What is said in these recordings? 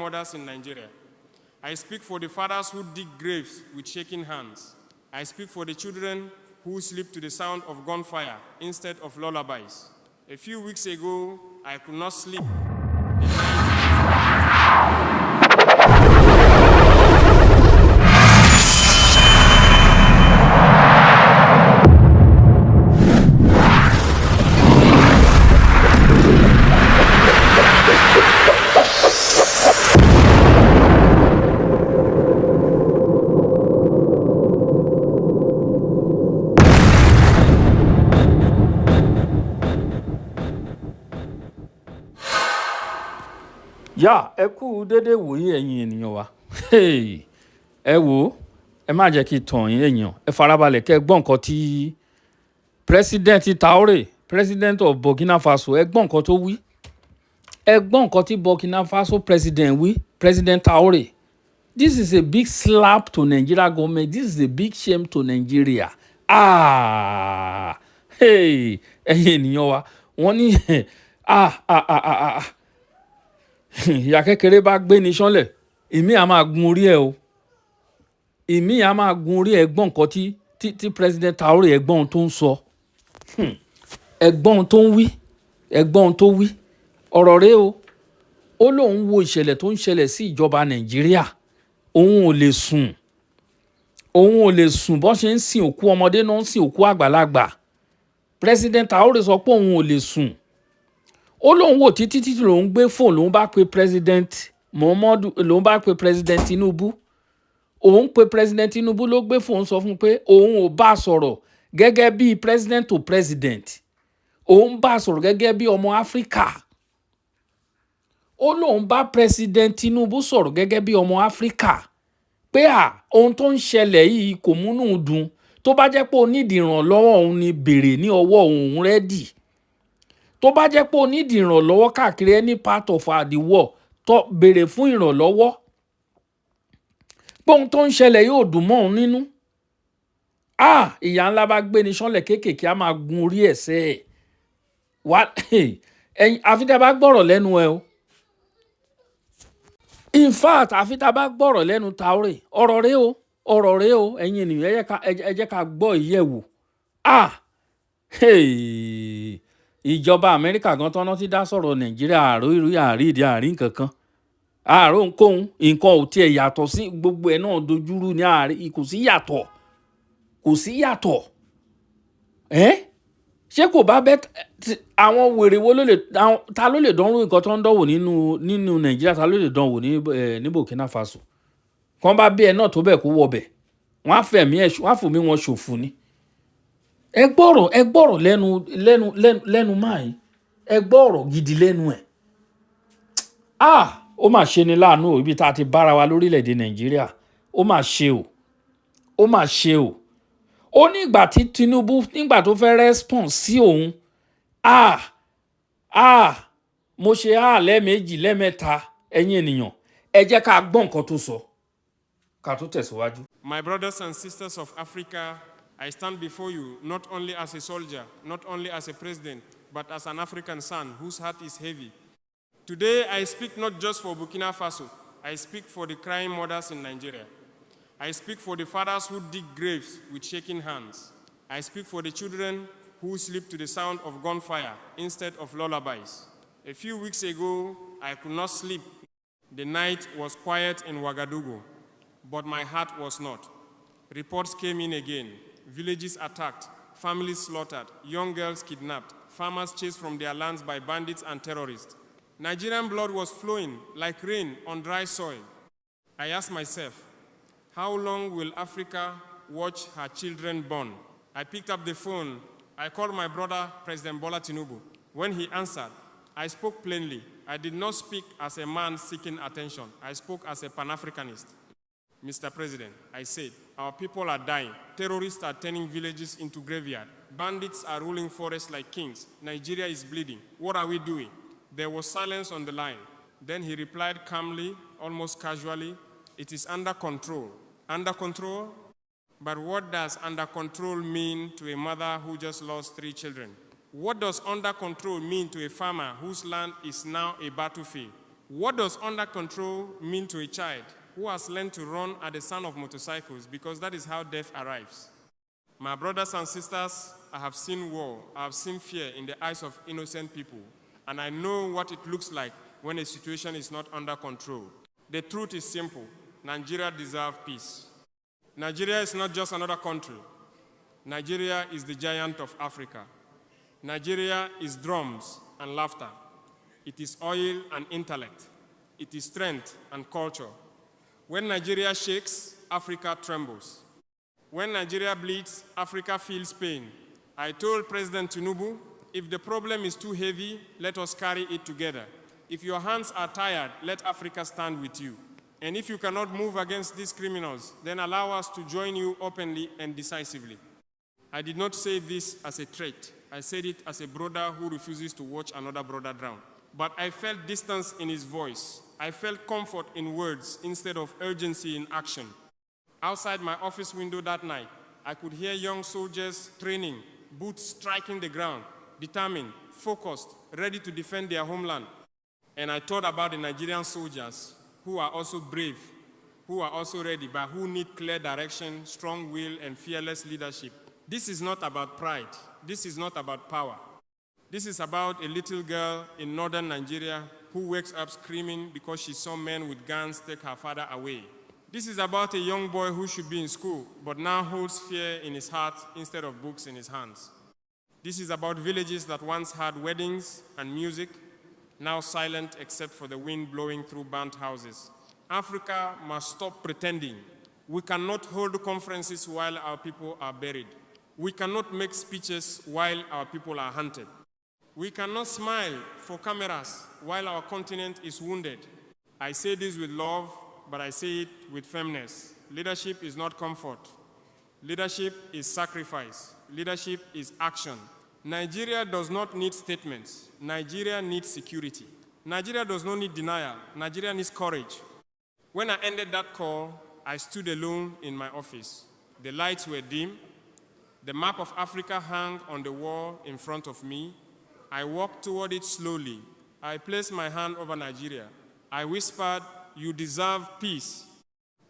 mothers in Nigeria. I speak for the fathers who dig graves with shaking hands. I speak for the children who sleep to the sound of gunfire instead of lullabies. A few weeks ago, I could not sleep. yá ẹ kú dédé wòye ẹ̀yin ènìyàn wa ẹ wò ẹ má jẹ́ kí tàn yín èèyàn ẹ farabalẹ̀ kẹ́ gbọ́ nǹkan tí president Traore president of Burkina Faso ẹ gbọ́ nǹkan tó wí ẹ gbọ́ nǹkan tí Burkina Faso president wí president Traore. This is a big slap to Nigeria government. This is a big shame to Nigeria. Ẹ̀yin ènìyàn wa wọ́n ní ìyá kékeré bá gbé ní sánlẹ̀ èmi á máa gun orí ẹ̀ o èmi á máa gun orí ẹ̀ gbọ́n nǹkan tí president Traore ẹ̀gbọ́n tó ń sọ ẹ̀gbọ́n tó ń wí ẹ̀gbọ́n tó wí ọ̀rọ̀ rẹ̀ o ó lóun wo ìṣẹ̀lẹ̀ tó ń ṣẹlẹ̀ sí ìjọba Nàìjíríà òun ò lè sùn bó ṣe ń sin òkú ọmọdé náà ń sin òkú àgbàlagbà president Traore sọ pé òun ò lè sùn ó lóun wò títí lòun gbé fóònù lòun bá pe president Muhammadu lòun bá pe president Tinubu òun pe president Tinubu ló gbé fóònù sọ fún un pé òun ò bá sọ̀rọ̀ gẹ́gẹ́ bí president to president òun bá sọ̀rọ̀ gẹ́gẹ́ bí ọmọ Áfíríkà ó lóun bá president Tinubu sọ̀rọ̀ gẹ́gẹ́ bí ọmọ Áfíríkà pé ohun tó ń ṣẹlẹ̀ yìí kò múnú dùn tó bá jẹ́ pé o nídìí ìrànlọ́wọ́ òun ni béèrè ní ọwọ́ òun rẹ́dì tó bá jẹ́ pé o nídìí ìrànlọ́wọ́ káàkiri any part of the world tó béèrè fún ìrànlọ́wọ́ pé ohun tó ń ṣẹlẹ̀ yóò dùn mọ́ òun nínú ìyá ńlá bá gbé ní sánlẹ̀ kéékèèké á máa gun orí ẹ̀sẹ̀ ẹ̀yin àfi tẹ́ bá gbọ́rọ̀ lẹ́nu ẹ o in fact àfi tá a bá gbọ́rọ̀ lẹ́nu Traore ọ̀rọ̀ rẹ o ẹ̀yin ènìyàn ẹ jẹ́ ká gbọ́ ìyẹ̀wò ìjọba Amẹ́ríkà gan tọ́nà ti dá sọ̀rọ̀ Nàìjíríà àrídìí kankan àárò nkóhun nǹkan ò tiẹ̀ yàtọ̀ sí gbogbo ẹ̀ náà dojúrú ní àárín kò sí yàtọ̀ ṣé kò bá bẹ́ àwọn wèrè wo ta ló lè dánwò nǹkan tó ń dánwò nínú Nàìjíríà ta ló lè dánwò ní Burkina Faso kàn bá bí ẹ náà tó bẹ̀ kó wọbẹ̀ wọ́n á fòmí wọn ṣòfò ni ẹ gbọ́rọ̀ lẹ́nu máa yìí ẹ gbọ́rọ̀ gidi lẹ́nu ẹ̀ ó mà ṣe ni láàánú ibi tá a ti bára wa lórílẹ̀‐èdè Nàìjíríà ó mà ṣe o ó ní ìgbà tí Tinubu nígbà tó fẹ́ response sí òun mo ṣe lẹ́ẹ̀mejì lẹ́ẹ̀mẹ́ta ẹ̀yin ènìyàn ẹ jẹ́ ká gbọ́ nǹkan tó sọ ká tó tẹ̀síwájú. My brothers and sisters of Africa, I stand before you not only as a soldier, not only as a president, but as an African son whose heart is heavy. Today, I speak not just for Burkina Faso, I speak for the crying mothers in Nigeria. I speak for the fathers who dig graves with shaking hands. I speak for the children who sleep to the sound of gunfire instead of lullabies. A few weeks ago, I could not sleep. The night was quiet in Ouagadougou, but my heart was not. Reports came in again. Villages attacked, families slaughtered, young girls kidnapped, farmers chased from their lands by bandits and terrorists. Nigerian blood was flowing like rain on dry soil. I asked myself, how long will Africa watch her children born? I picked up the phone. I called my brother, President Bola Tinubu. When he answered, I spoke plainly. I did not speak as a man seeking attention. I spoke as a Pan-Africanist. Mr. President, I said, our people are dying. Terrorists are turning villages into graveyards. Bandits are ruling forests like kings. Nigeria is bleeding. What are we doing? There was silence on the line. Then he replied calmly, almost casually, it is under control. Under control? But what does under control mean to a mother who just lost 3 children? What does under control mean to a farmer whose land is now a battlefield? What does under control mean to a child who has learned to run at the sound of motorcycles, because that is how death arrives? My brothers and sisters, I have seen war, I have seen fear in the eyes of innocent people, and I know what it looks like when a situation is not under control. The truth is simple: Nigeria deserves peace. Nigeria is not just another country. Nigeria is the giant of Africa. Nigeria is drums and laughter. It is oil and intellect. It is strength and culture. When Nigeria shakes, Africa trembles. When Nigeria bleeds, Africa feels pain. I told President Tinubu, if the problem is too heavy, let us carry it together. If your hands are tired, let Africa stand with you. And if you cannot move against these criminals, then allow us to join you openly and decisively. I did not say this as a threat. I said it as a brother who refuses to watch another brother drown. But I felt distance in his voice. I felt comfort in words instead of urgency in action. Outside my office window that night, I could hear young soldiers training, boots striking the ground, determined, focused, ready to defend their homeland. And I thought about the Nigerian soldiers who are also brave, who are also ready, but who need clear direction, strong will, and fearless leadership. This is not about pride. This is not about power. This is about a little girl in northern Nigeria who wakes up screaming because she saw men with guns take her father away. This is about a young boy who should be in school, but now holds fear in his heart instead of books in his hands. This is about villages that once had weddings and music, now silent except for the wind blowing through burnt houses. Africa must stop pretending. We cannot hold conferences while our people are buried. We cannot make speeches while our people are hunted. We cannot smile for cameras while our continent is wounded. I say this with love, but I say it with firmness. Leadership is not comfort. Leadership is sacrifice. Leadership is action. Nigeria does not need statements. Nigeria needs security. Nigeria does not need denial. Nigeria needs courage. When I ended that call, I stood alone in my office. The lights were dim. The map of Africa hung on the wall in front of me. I walked toward it slowly. I placed my hand over Nigeria. I whispered, "You deserve peace."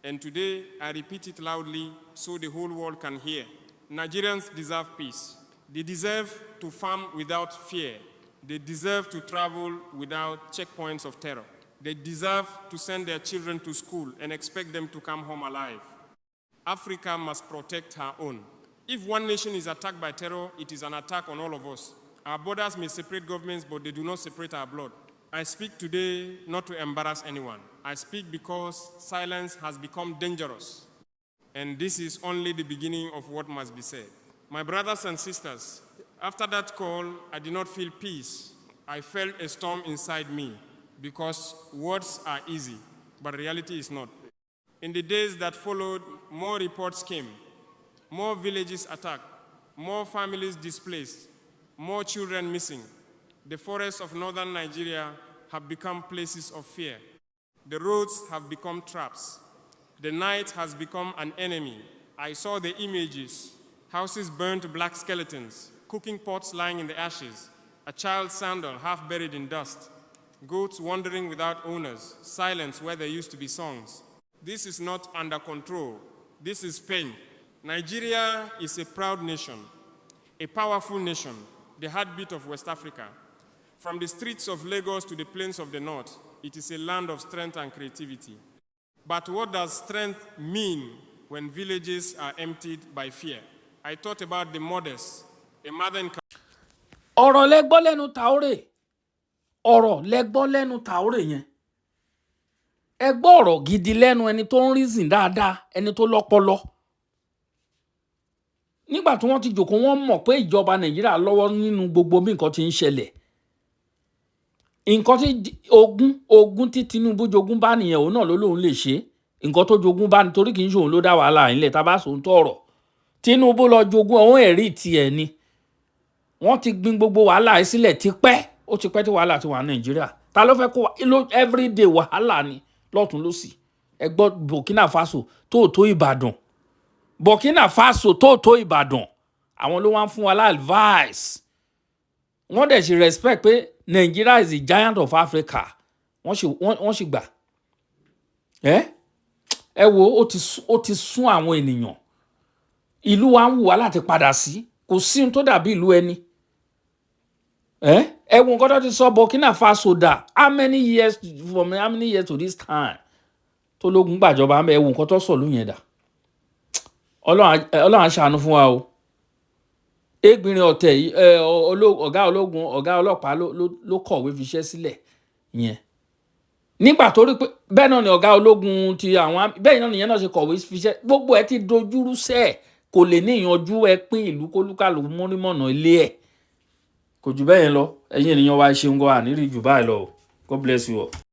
And today, I repeat it loudly so the whole world can hear. Nigerians deserve peace. They deserve to farm without fear. They deserve to travel without checkpoints of terror. They deserve to send their children to school and expect them to come home alive. Africa must protect her own. If one nation is attacked by terror, it is an attack on all of us. Our borders may separate governments, but they do not separate our blood. I speak today not to embarrass anyone. I speak because silence has become dangerous. And this is only the beginning of what must be said. My brothers and sisters, after that call, I did not feel peace. I felt a storm inside me because words are easy, but reality is not. In the days that followed, more reports came, more villages attacked, more families displaced, more children missing. The forests of northern Nigeria have become places of fear. The roads have become traps. The night has become an enemy. I saw the images: houses burned to black skeletons, cooking pots lying in the ashes, a child's sandal half buried in dust, goats wandering without owners, silence where there used to be songs. This is not under control. This is pain. Nigeria is a proud nation, a powerful nation, the heartbeat of West Africa. From the streets of Lagos to the plains of the north, it is a land of strength and creativity. But what does strength mean when villages are emptied by fear? I thought about the mothers, a mother in... ọ̀rọ̀ lẹ́gbọ́ lẹ́nu Traore, ọ̀rọ̀ lẹ́gbọ́ lẹ́nu Traore yẹn. Ẹ gbọ́ ọ̀rọ̀ gidi lẹ́nu ẹni tó ń reason dáadáa, ẹni tó lọ́pọlọ. Nígbà tí wọ́n ti jókòó, wọ́n mọ̀ pé ìjọba Nàìjíríà lọ́wọ́ nínú gbogbo bí nǹkan ti ń ṣẹlẹ̀. Nǹkan tí ogún tí Tinubu jogún bá nìyẹn, òun náà ló lóun lè ṣe. Nǹkan tó jogún bá nítorí kì í ṣe òun ló dá wàhálà nílẹ̀, tá bá sòun tó ọ̀rọ̀. Tinubu lọ jogún òun ẹ̀rí tiẹ̀ ni. Wọ́n ti gbin gbogbo wàhálà yìí sílẹ̀ tipẹ́. Ó ti pẹ́ tí wàhálà ti wà ní Nàìjíríà. Ta ló fẹ́ kó everyday wàhálà ni lọ́tún lósì. Ẹ gbọ́ Burkina Faso tó Ìbàdàn. Burkina Faso tó Ìbàdàn. Àwọn ló wá ń fún wa lá advice. Wọ́n dẹ̀ ṣe respect pé Nigeria is the giant of Africa. wọ́n sì gbà. Ẹ wo ó ti sún àwọn ènìyàn. Ìlú wa ń wù wá láti padà sí, kò sí ohun tó dàbí ìlú ẹni. Ẹ wo nǹkan tó ti sọ Burkina Faso dà how many years to this time tó lógun gbàjọba ẹ wo nǹkan tó sọ lú yẹn dà. Ọlọ́run á ṣàánú fún wa o. Ẹgbìnrin ọ̀tẹ̀ yìí ọ̀gá ológun ọ̀gá ọlọ́pàá ló kọ̀wé fiṣẹ́ sílẹ̀ yẹn. Nígbà tó rí pé bẹ́ẹ̀ náà ni ọ̀gá ológun ti àwọn bẹ́ẹ̀ náà nìyẹn náà ṣe kọ̀wé fiṣẹ́, gbogbo ẹ ti dojúrú sẹ́ẹ̀, kò lè ní ìyanjú. Ẹ pín ìlú kólúkàlù mọ́rímọ̀nà ilé ẹ̀, kò jù bẹ́ẹ̀ yẹn lọ. Ẹ̀yin ènìyàn wa ṣeun gan, àníri jù báyìí lọ. God bless you all.